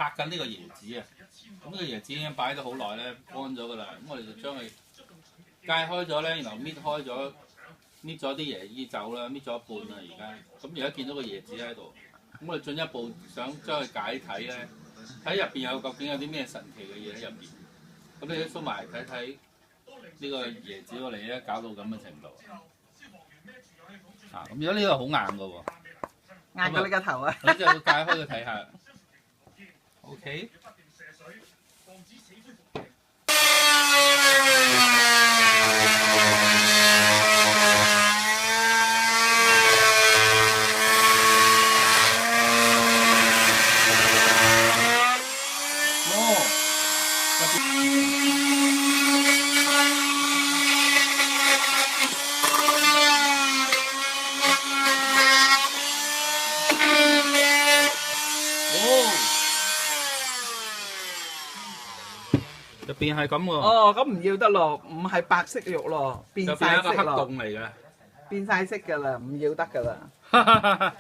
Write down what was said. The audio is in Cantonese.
拆緊呢個椰子啊！咁呢個椰子已經擺咗好耐咧，乾咗噶啦。咁我哋就將佢解開咗咧，然後搣開咗，搣咗啲椰衣走啦，搣咗一半啦而家。咁而家見到個椰子喺度，咁我哋進一步想將佢解體咧，睇入邊究竟有啲咩神奇嘅嘢喺入邊。咁你都縮埋睇睇呢個椰子個脷咧，搞到咁嘅程度。啊！咁而家呢個好硬㗎喎。硬過你個頭啊！咁就要解開佢睇下。OK。入邊係咁喎。哦，咁唔要得咯，唔係白色肉咯，變晒色就變一個黑咯，洞嚟嘅。變晒色㗎啦，唔要得㗎啦。